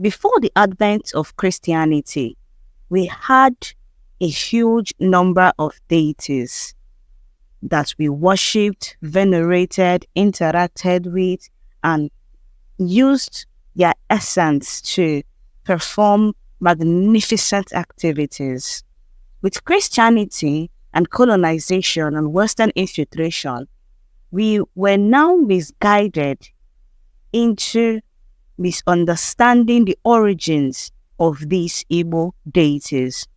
Before the advent of Christianity, we had a huge number of deities that we worshipped, venerated, interacted with, and used their essence to perform magnificent activities. With Christianity and colonization and Western infiltration, we were now misguided into misunderstanding the origins of these Igbo deities.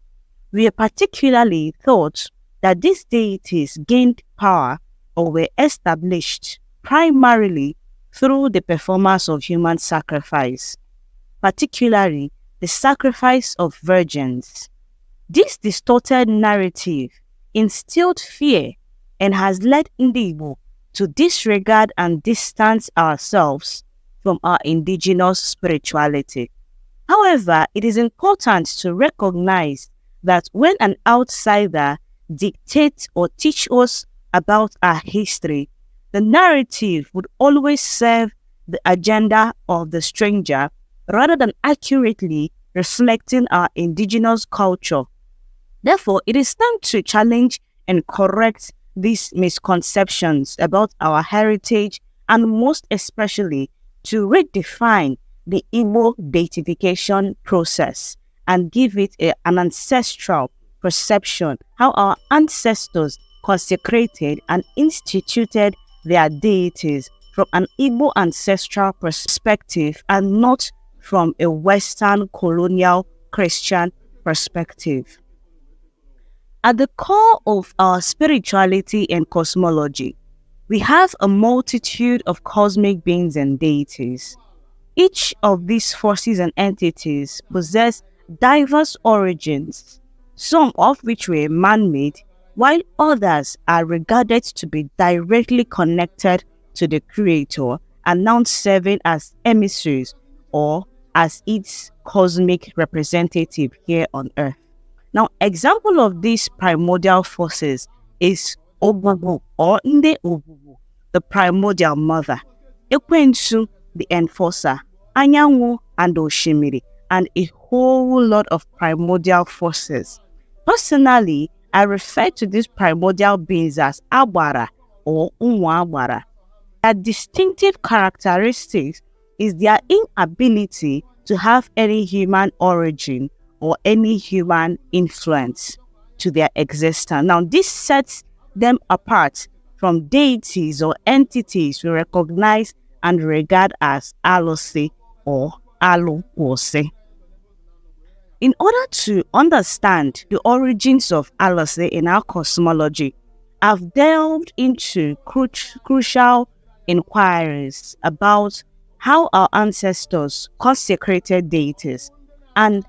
We particularly thought that these deities gained power or were established primarily through the performance of human sacrifice, particularly the sacrifice of virgins. This distorted narrative instilled fear and has led Ndi-Igbo to disregard and distance ourselves from our indigenous spirituality. However, it is important to recognize that when an outsider dictates or teaches us about our history, the narrative would always serve the agenda of the stranger rather than accurately reflecting our indigenous culture. Therefore, it is time to challenge and correct these misconceptions about our heritage and most especially to redefine the Igbo Deitification process and give it an ancestral perception, how our ancestors consecrated and instituted their deities from an Igbo ancestral perspective and not from a Western colonial Christian perspective. At the core of our spirituality and cosmology, we have a multitude of cosmic beings and deities. Each of these forces and entities possess diverse origins, some of which were man-made, while others are regarded to be directly connected to the Creator and now serving as emissaries or as its cosmic representative here on Earth. Now, example of these primordial forces is Ogwugwu or Ndi-Igbo, the primordial mother, Ekwensu, the enforcer, Anyanwu and Oshimili, and a whole lot of primordial forces. Personally, I refer to these primordial beings as Agbara or Umu-Agbara. Their distinctive characteristics is their inability to have any human origin or any human influence to their existence. Now, this sets them apart from deities or entities we recognize and regard as Alusi or Alukwusi. In order to understand the origins of Alusi in our cosmology, I've delved into crucial inquiries about how our ancestors consecrated deities, and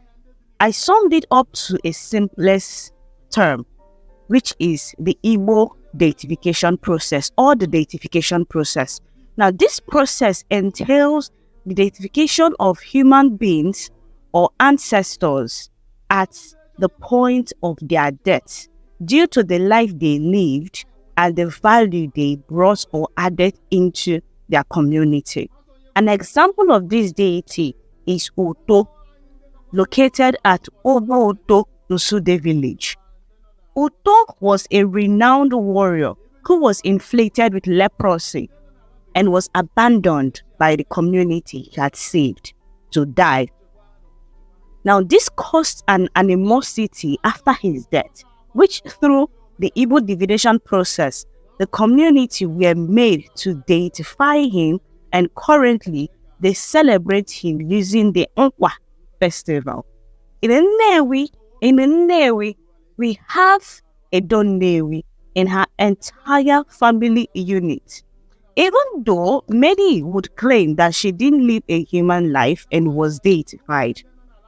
I summed it up to a simplest term, which is the Igbo Deitification Process or the Deification Process. Now, this process entails the deification of human beings or ancestors at the point of their death due to the life they lived and the value they brought or added into their community. An example of this deity is Uto, located at Obo-Oto Nusude village. Uto was a renowned warrior who was inflicted with leprosy and was abandoned by the community he had saved to die. Now, this caused an animosity after his death, which through the Igbo divination process, the community were made to deify him, and currently they celebrate him using the Nkwa festival. In Nnewi, we have a Nnewi in her entire family unit. Even though many would claim that she didn't live a human life and was deified,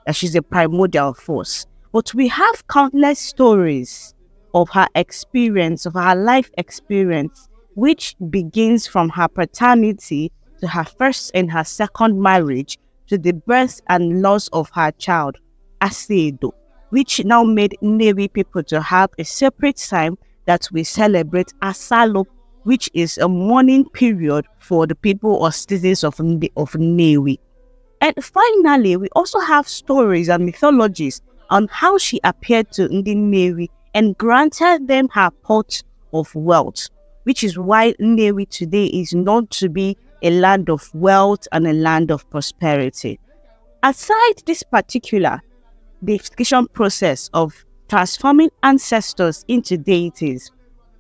that she's a primordial force, but we have countless stories of her experience, of her life experience, which begins from her paternity to her first and her second marriage to the birth and loss of her child, Asedo, which now made Nnewi people to have a separate time that we celebrate Asalo, which is a mourning period for the people or citizens of Nnewi. And finally, we also have stories and mythologies on how she appeared to Ndi and granted them her pot of wealth, which is why Nnewi today is known to be a land of wealth and a land of prosperity. Aside this particular deification process of transforming ancestors into deities,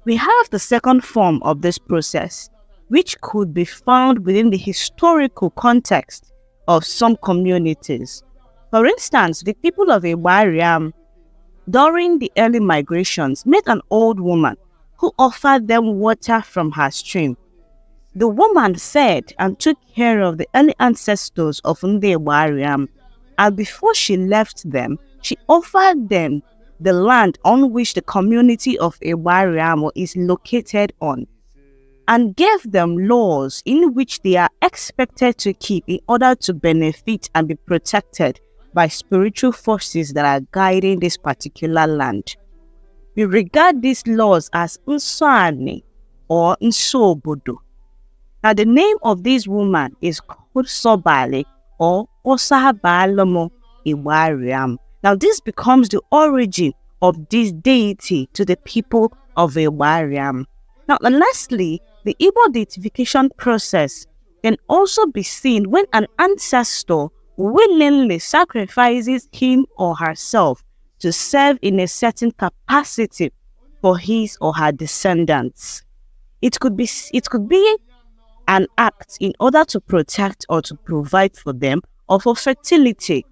we have the second form of this process, which could be found within the historical context of some communities. For instance, the people of Igbo during the early migrations met an old woman who offered them water from her stream. The woman fed and took care of the early ancestors of Ndi-Igbo, and before she left them, she offered them the land on which the community of Igbo is located on, and gave them laws in which they are expected to keep in order to benefit and be protected by spiritual forces that are guiding this particular land. We regard these laws as Nsani or Nsobodo. Now, the name of this woman is called Sobale or Osahabalomo Iwariam. Now, this becomes the origin of this deity to the people of Iwariam. Now, and lastly, the Igbo Deitification process can also be seen when an ancestor willingly sacrifices him or herself to serve in a certain capacity for his or her descendants. It could be an act in order to protect or to provide for them or for fertility.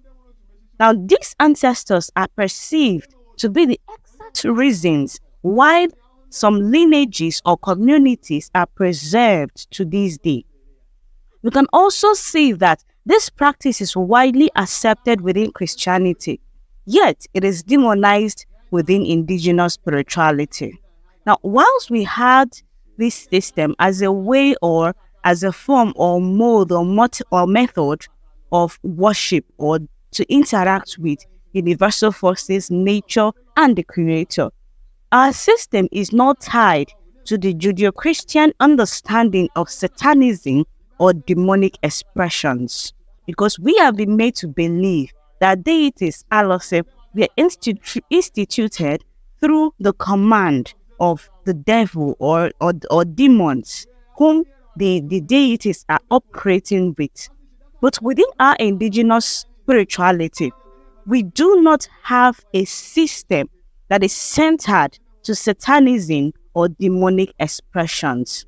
Now, these ancestors are perceived to be the exact reasons why some lineages or communities are preserved to this day. We can also see that this practice is widely accepted within Christianity, yet it is demonized within indigenous spirituality. Now, whilst we had this system as a way or as a form or mode or method of worship or to interact with universal forces, nature, and the Creator, our system is not tied to the Judeo-Christian understanding of Satanism or demonic expressions, because we have been made to believe that deities, Alusi, were instituted through the command of the devil or demons whom the deities are operating with. But within our indigenous spirituality, we do not have a system that is centered to Satanism or demonic expressions.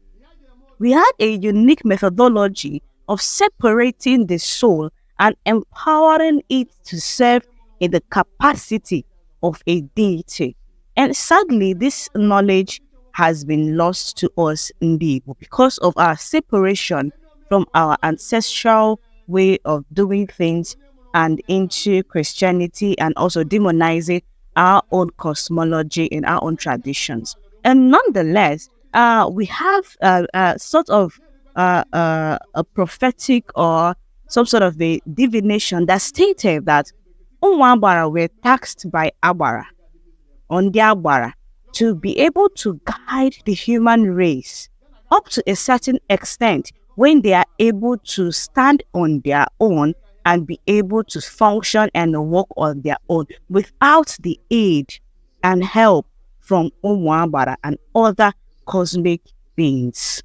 We had a unique methodology of separating the soul and empowering it to serve in the capacity of a deity. And sadly, this knowledge has been lost to us Ndi-Igbo because of our separation from our ancestral way of doing things and into Christianity, and also demonizing our own cosmology and our own traditions. And nonetheless, we have sort of a prophetic or some sort of a divination that stated that Umu-Agbara were taxed by Agbara, Ndi-Agbara, to be able to guide the human race up to a certain extent when they are able to stand on their own and be able to function and work on their own without the aid and help from Umu-Agbara and other cosmic beings.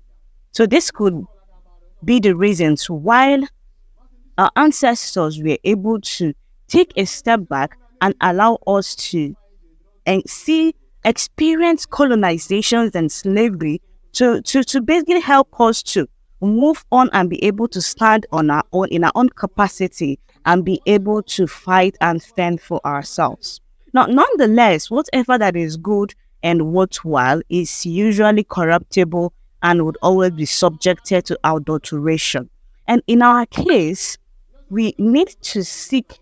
So this could be the reasons why our ancestors were able to take a step back and allow us to experience colonizations and slavery to basically help us to move on and be able to stand on our own in our own capacity and be able to fight and fend for ourselves. Now, nonetheless, whatever that is good and worthwhile is usually corruptible and would always be subjected to adulteration. And in our case, we need to seek,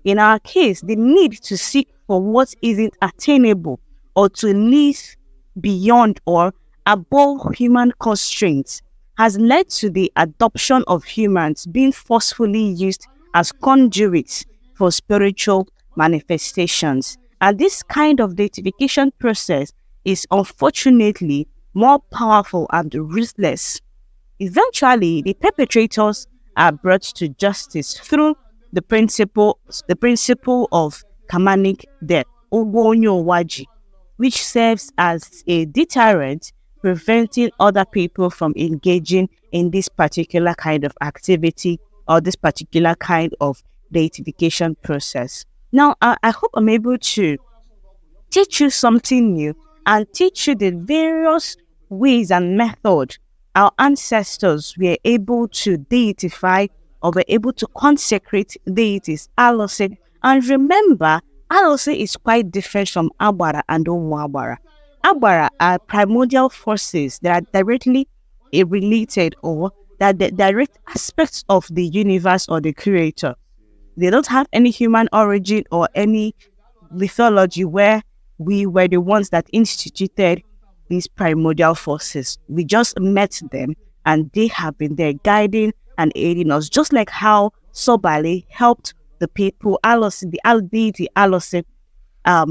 the need to seek for what isn't attainable or to live beyond or above human constraints has led to the adoption of humans being forcefully used as conduits for spiritual manifestations. And this kind of deification process is unfortunately more powerful and ruthless. Eventually, the perpetrators are brought to justice through the principle of Kamanic death, Ogonyo Waji, which serves as a deterrent, preventing other people from engaging in this particular kind of activity or this particular kind of deification process. Now, I hope I'm able to teach you something new and teach you the various ways and methods our ancestors were able to deify or were able to consecrate deities, Alusi. And remember, Alusi is quite different from Agbara and Umu-Agbara. Agbara are primordial forces that are directly related or that the direct aspects of the universe or the creator. They don't have any human origin or any mythology where we were the ones that instituted these primordial forces. We just met them and they have been there guiding and aiding us, just like how Sobali helped the people, Alusi, the deity Alusi,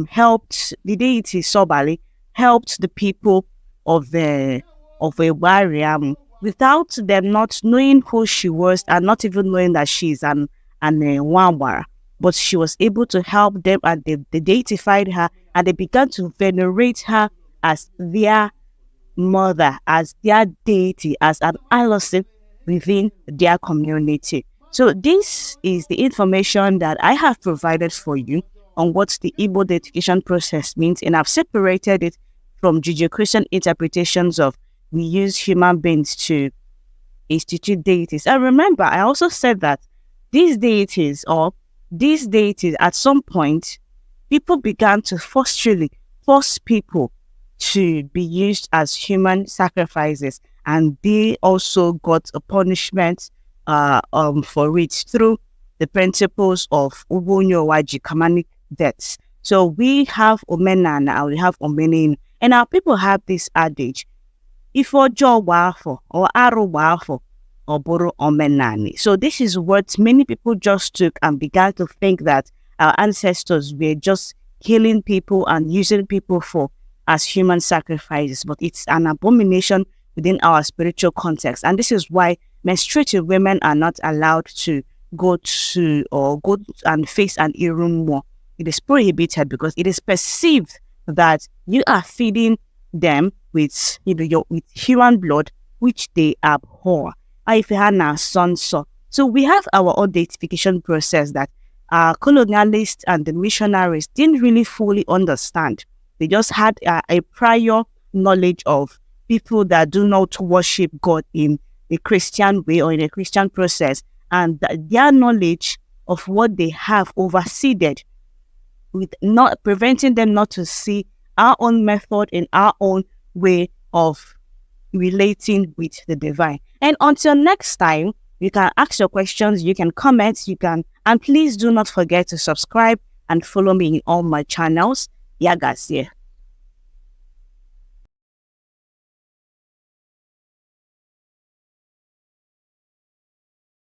helped the deity Sobali, helped the people of the Wariam without them not knowing who she was and not even knowing that she's an Wambara. But she was able to help them and they deified her and they began to venerate her as their mother, as their deity, as an Alusi within their community. So this is the information that I have provided for you on what the Igbo Deitification process means, and I've separated it from Judeo-Christian interpretations of we use human beings to institute deities. And remember, I also said that these deities at some point, people began to force people to be used as human sacrifices, and they also got a punishment for it through the principles of Ubunyo Waji Kamanic deaths. So we have Omena now, we have Omenin, and our people have this adage: Ifo jo wafo or aru wafo or boro omenani. So this is what many people just took and began to think that our ancestors were just killing people and using people as human sacrifices, but it's an abomination within our spiritual context. And this is why menstruating women are not allowed to go and face an Irunmo. It is prohibited because it is perceived that you are feeding them with with human blood, which they abhor. So we have our own deification process that our colonialists and the missionaries didn't really fully understand. They just had a prior knowledge of people that do not worship God in a Christian way or in a Christian process, and their knowledge of what they have overseeded, with not preventing them not to see our own method and our own way of relating with the divine. And until next time, you can ask your questions, you can comment, and please do not forget to subscribe and follow me in all my channels. Yagas here.